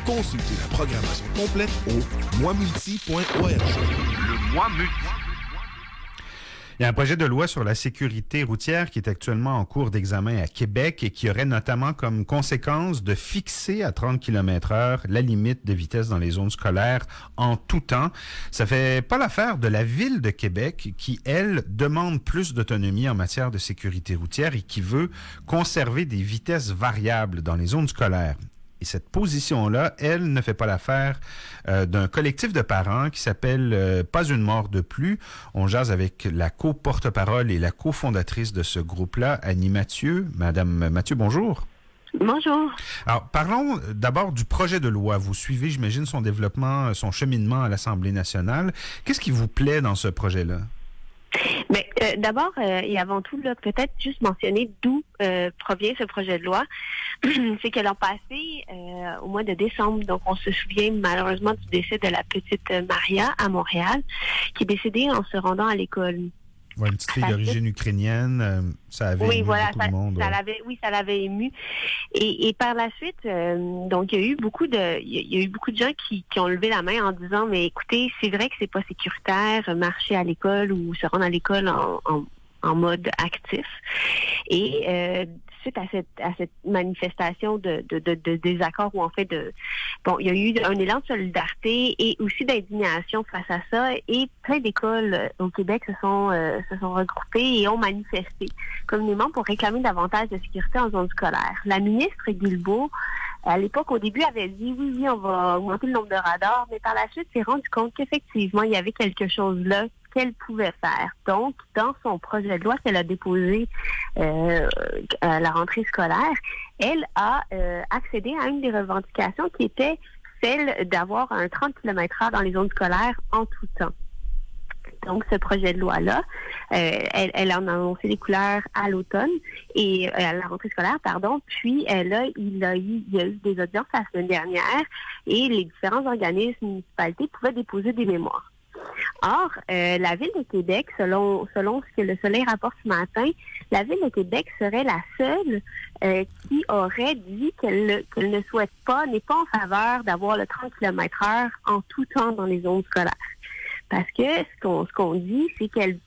Consultez la programmation complète au moimulti.org. Le Moi Multi. Il y a un projet de loi sur la sécurité routière qui est actuellement en cours d'examen à Québec et qui aurait notamment comme conséquence de fixer à 30 km/h la limite de vitesse dans les zones scolaires en tout temps. Ça fait pas l'affaire de la Ville de Québec qui, elle, demande plus d'autonomie en matière de sécurité routière et qui veut conserver des vitesses variables dans les zones scolaires. Et cette position-là, elle ne fait pas l'affaire d'un collectif de parents qui s'appelle Pas une mort de plus. On jase avec la co-porte-parole et la cofondatrice de ce groupe-là, Annie Mathieu. Madame Mathieu, bonjour. Bonjour. Alors, parlons d'abord du projet de loi. Vous suivez, j'imagine, son développement, son cheminement à l'Assemblée nationale. Qu'est-ce qui vous plaît dans ce projet-là? Mais d'abord et avant tout, là, peut-être juste mentionner d'où provient ce projet de loi. C'est que l'an passé, au mois de décembre, donc on se souvient malheureusement du décès de la petite Maria à Montréal, qui est décédée en se rendant à l'école. Ouais, une petite fille d'origine ukrainienne, ça avait ému beaucoup de monde. Ça l'avait ému. Et par la suite, donc il y a eu beaucoup de gens qui ont levé la main en disant, mais écoutez, c'est vrai que c'est pas sécuritaire marcher à l'école ou se rendre à l'école en mode actif. Et suite à cette manifestation de désaccord où en fait il y a eu un élan de solidarité et aussi d'indignation face à ça, et plein d'écoles au Québec se sont regroupées et ont manifesté communément pour réclamer davantage de sécurité en zone scolaire. La ministre Guilbeault, à l'époque, au début, avait dit oui, on va augmenter le nombre de radars, mais par la suite, s'est rendu compte qu'effectivement, il y avait quelque chose là qu'elle pouvait faire. Donc, dans son projet de loi qu'elle a déposé à la rentrée scolaire, elle a accédé à une des revendications qui était celle d'avoir un 30 km/h dans les zones scolaires en tout temps. Donc, ce projet de loi-là, elle en a annoncé les couleurs à l'automne et à la rentrée scolaire, pardon. Puis, il y a eu des audiences la semaine dernière et les différents organismes municipalités pouvaient déposer des mémoires. Or, la Ville de Québec, selon ce que Le Soleil rapporte ce matin, la Ville de Québec serait la seule qui aurait dit qu'elle ne souhaite pas, n'est pas en faveur d'avoir le 30 km/h en tout temps dans les zones scolaires. Parce que ce qu'on dit, c'est qu'elle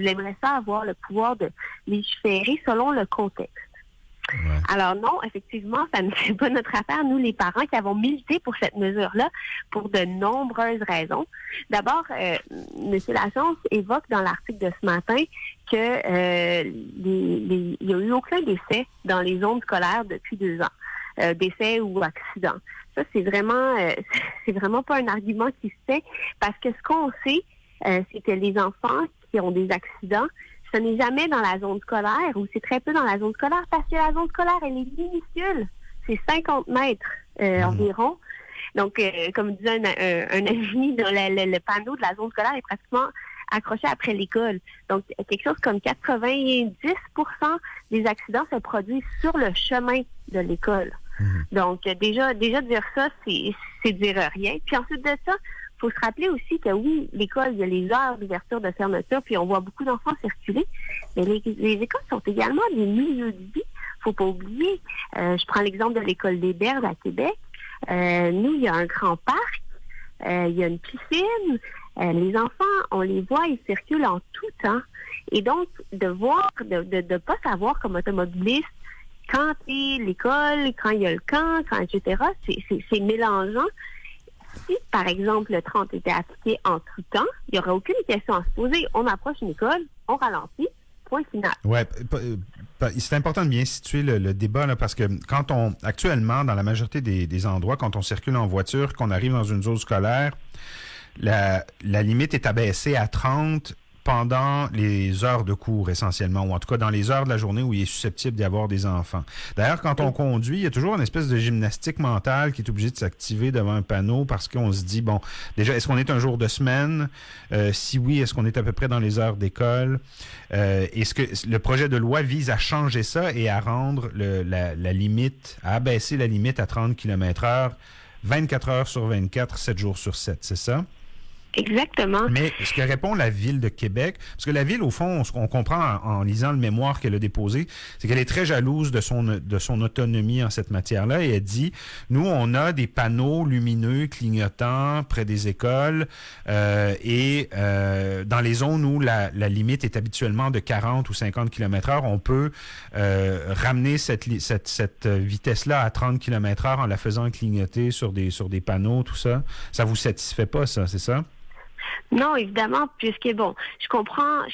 aimerait ça avoir le pouvoir de légiférer selon le contexte. Ouais. Alors non, effectivement, ça ne fait pas notre affaire, nous les parents qui avons milité pour cette mesure-là, pour de nombreuses raisons. D'abord, M. Lachance évoque dans l'article de ce matin que il n'y a eu aucun décès dans les zones scolaires depuis 2 ans, décès ou accident. Ça, c'est vraiment pas un argument qui se fait, parce que ce qu'on sait, c'est que les enfants qui ont des accidents, ce n'est jamais dans la zone scolaire, ou c'est très peu dans la zone scolaire, parce que la zone scolaire, elle est minuscule. C'est 50 mètres environ. Donc, comme disait un ami, le panneau de la zone scolaire est pratiquement accroché après l'école. Donc, quelque chose comme 90% des accidents se produisent sur le chemin de l'école. Donc, déjà dire ça, c'est dire rien. Puis ensuite de ça, il faut se rappeler aussi que oui, l'école, il y a les heures d'ouverture, de fermeture, puis on voit beaucoup d'enfants circuler, mais les écoles sont également des milieux de vie. Faut pas oublier. Je prends l'exemple de l'école des Berges à Québec. Nous, il y a un grand parc, il y a une piscine. Les enfants, on les voit, ils circulent en tout temps. Et donc, de pas savoir comme automobiliste quand est l'école, quand il y a le camp, etc., c'est mélangeant. Si, par exemple, le 30 était appliqué en tout temps, il n'y aurait aucune question à se poser. On approche une école, on ralentit, point final. Oui, c'est important de bien situer le débat, là, parce que actuellement, dans la majorité des endroits, quand on circule en voiture, qu'on arrive dans une zone scolaire, la limite est abaissée à 30 pendant les heures de cours essentiellement, ou en tout cas dans les heures de la journée où il est susceptible d'y avoir des enfants. D'ailleurs, quand on conduit, il y a toujours une espèce de gymnastique mentale qui est obligée de s'activer devant un panneau parce qu'on se dit, bon, déjà, est-ce qu'on est un jour de semaine? Si oui, est-ce qu'on est à peu près dans les heures d'école? Est-ce que le projet de loi vise à changer ça et à rendre la limite, à abaisser la limite à 30 km/h, 24 heures sur 24, 7 jours sur 7, c'est ça? Exactement. Mais ce que répond la Ville de Québec, parce que la Ville, au fond, ce qu'on comprend en lisant le mémoire qu'elle a déposé, c'est qu'elle est très jalouse de son autonomie en cette matière-là, et elle dit, nous, on a des panneaux lumineux clignotants près des écoles, et dans les zones où la limite est habituellement de 40 ou 50 km/h, on peut ramener cette vitesse-là à 30 km/h en la faisant clignoter sur des panneaux, tout ça. Ça vous satisfait pas, ça, c'est ça? Non, évidemment, puisque bon, je comprends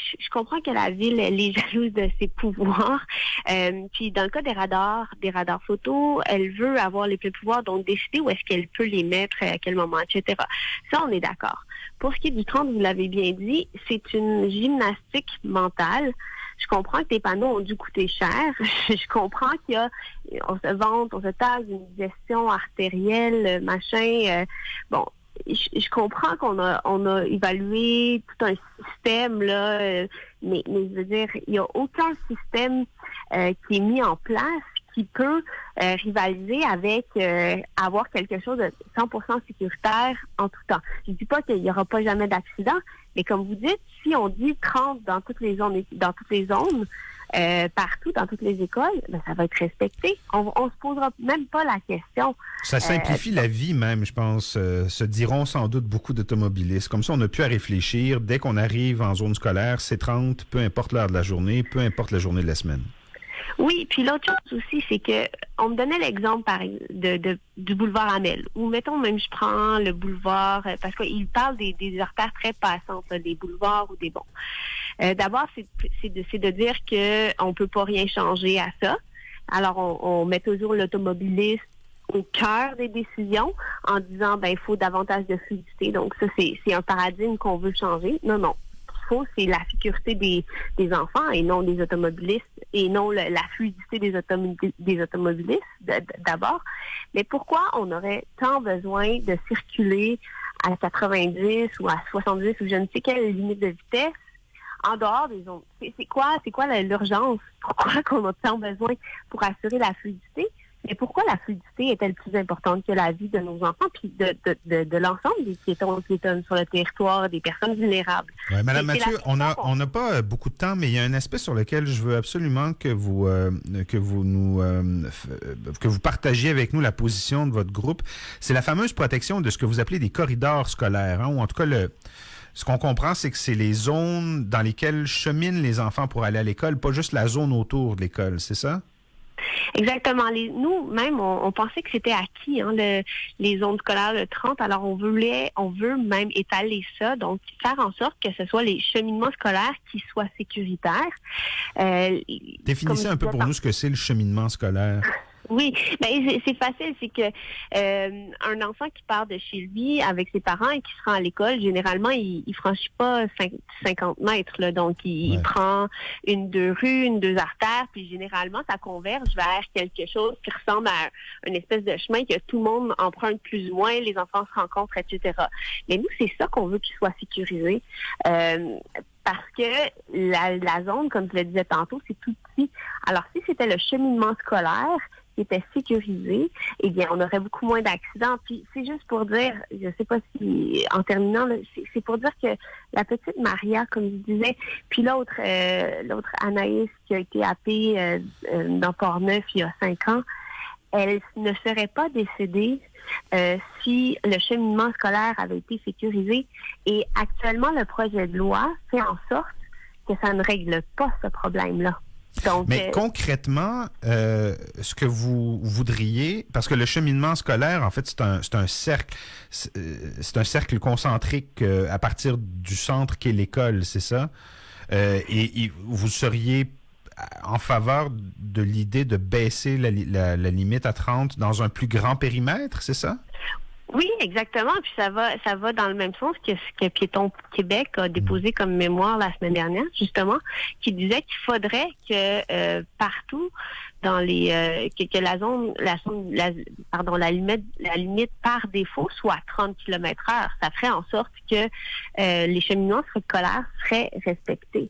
que la ville, elle est jalouse de ses pouvoirs. Puis dans le cas des radars photo, elle veut avoir les pleins pouvoirs, donc décider où est-ce qu'elle peut les mettre, à quel moment, etc. Ça, on est d'accord. Pour ce qui est du 30, vous l'avez bien dit, c'est une gymnastique mentale. Je comprends que tes panneaux ont dû coûter cher. Je comprends on se vante, on se tasse une gestion artérielle, machin. Bon. Je comprends qu'on a évalué tout un système, là, mais je veux dire, il n'y a aucun système qui est mis en place qui peut rivaliser avec avoir quelque chose de 100% sécuritaire en tout temps. Je ne dis pas qu'il n'y aura pas jamais d'accident, mais comme vous dites, si on dit 30 dans toutes les zones, partout, dans toutes les écoles, ben, ça va être respecté. On se posera même pas la question. Ça simplifie la vie même, je pense, se diront sans doute beaucoup d'automobilistes. Comme ça, on n'a plus à réfléchir. Dès qu'on arrive en zone scolaire, c'est 30, peu importe l'heure de la journée, peu importe la journée de la semaine. Oui, puis l'autre chose aussi, c'est que on me donnait l'exemple du boulevard Amel, ou mettons même je prends le boulevard, parce qu'il parle des artères très passantes, là, des boulevards ou des bons. D'abord, c'est de dire qu'on peut pas rien changer à ça. Alors, on met toujours l'automobiliste au cœur des décisions en disant, ben il faut davantage de fluidité. Donc ça, c'est un paradigme qu'on veut changer. Non. C'est la sécurité des enfants et non des automobilistes et non la fluidité des automobilistes d'abord. Mais pourquoi on aurait tant besoin de circuler à 90 ou à 70 ou je ne sais quelle limite de vitesse en dehors des zones? C'est quoi l'urgence? Pourquoi qu'on a tant besoin pour assurer la fluidité? Mais pourquoi la fluidité est-elle plus importante que la vie de nos enfants puis de l'ensemble des piétons et piétonnes sur le territoire, des personnes vulnérables? Ouais, Madame Mathieu, on n'a pas beaucoup de temps, mais il y a un aspect sur lequel je veux absolument que vous partagiez avec nous la position de votre groupe. C'est la fameuse protection de ce que vous appelez des corridors scolaires, hein, ou en tout cas ce qu'on comprend, c'est que c'est les zones dans lesquelles cheminent les enfants pour aller à l'école, pas juste la zone autour de l'école, c'est ça? Exactement. Nous, même, on pensait que c'était acquis, hein, les zones scolaires de 30. Alors, on veut même étaler ça, donc faire en sorte que ce soit les cheminements scolaires qui soient sécuritaires. Définissez un peu pour nous ce que c'est le cheminement scolaire. Oui, ben c'est facile, c'est que un enfant qui part de chez lui avec ses parents et qui se rend à l'école, généralement, il franchit pas 50 mètres, là, donc il prend deux rues, deux artères, puis généralement, ça converge vers quelque chose qui ressemble à une espèce de chemin que tout le monde emprunte plus ou moins, les enfants se rencontrent, etc. Mais nous, c'est ça qu'on veut qu'il soit sécurisé. Parce que la zone, comme je le disais tantôt, c'est tout petit. Alors, si c'était le cheminement scolaire qui était sécurisé, eh bien, on aurait beaucoup moins d'accidents. Puis, c'est juste pour dire, je sais pas si, en terminant, là, c'est pour dire que la petite Maria, comme je disais, puis l'autre Anaïs qui a été happée dans Port-Neuf il y a 5 ans, elle ne serait pas décédée si le cheminement scolaire avait été sécurisé. Et actuellement, le projet de loi fait en sorte que ça ne règle pas ce problème-là. Donc, mais concrètement, ce que vous voudriez, parce que le cheminement scolaire, en fait, c'est un cercle, c'est un cercle concentrique à partir du centre qu'est l'école, c'est ça? Et vous seriez en faveur de l'idée de baisser la limite à 30 dans un plus grand périmètre, c'est ça? Oui, exactement. Puis ça va dans le même sens que ce que Piétons Québec a déposé comme mémoire la semaine dernière, justement, qui disait qu'il faudrait que partout dans que la limite par défaut soit à 30 km/h. Ça ferait en sorte que les cheminements scolaires seraient respectés.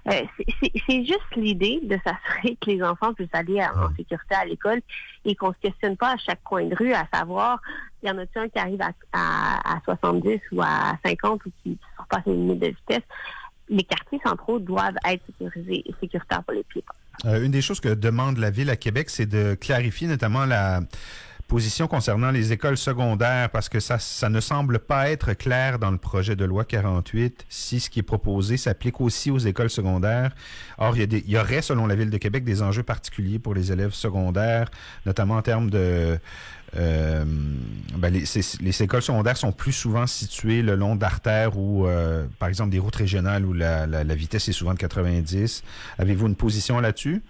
C'est juste l'idée de s'assurer que les enfants puissent aller en sécurité à l'école et qu'on ne se questionne pas à chaque coin de rue à savoir, il y en a-t-il un qui arrive à 70 ou à 50 ou qui surpasse les limites de vitesse. Les quartiers centraux doivent être sécurisés et sécuritaires pour les piétons. Une des choses que demande la Ville à Québec, c'est de clarifier notamment la position concernant les écoles secondaires, parce que ça ne semble pas être clair dans le projet de loi 48 si ce qui est proposé s'applique aussi aux écoles secondaires. Or, il y aurait, selon la Ville de Québec, des enjeux particuliers pour les élèves secondaires, notamment en termes de... les écoles secondaires sont plus souvent situées le long d'artères ou, par exemple, des routes régionales où la vitesse est souvent de 90. Avez-vous une position là-dessus?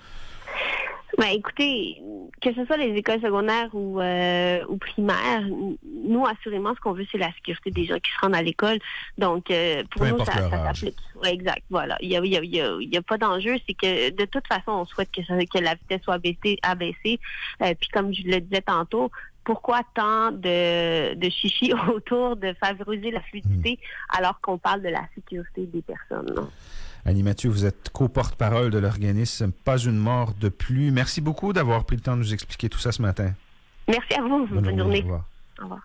Ben, écoutez, que ce soit les écoles secondaires ou primaires, nous, assurément, ce qu'on veut, c'est la sécurité des gens qui se rendent à l'école. Donc, pour nous, ça s'applique. Ouais, exact, voilà. Il y a pas d'enjeu. C'est que, de toute façon, on souhaite que la vitesse soit abaissée. Puis, comme je le disais tantôt, pourquoi tant de chichi autour de favoriser la fluidité alors qu'on parle de la sécurité des personnes, non? Annie Mathieu, vous êtes co-porte-parole de l'organisme Pas une mort de plus. Merci beaucoup d'avoir pris le temps de nous expliquer tout ça ce matin. Merci à vous. Bonne journée. Au revoir. Au revoir.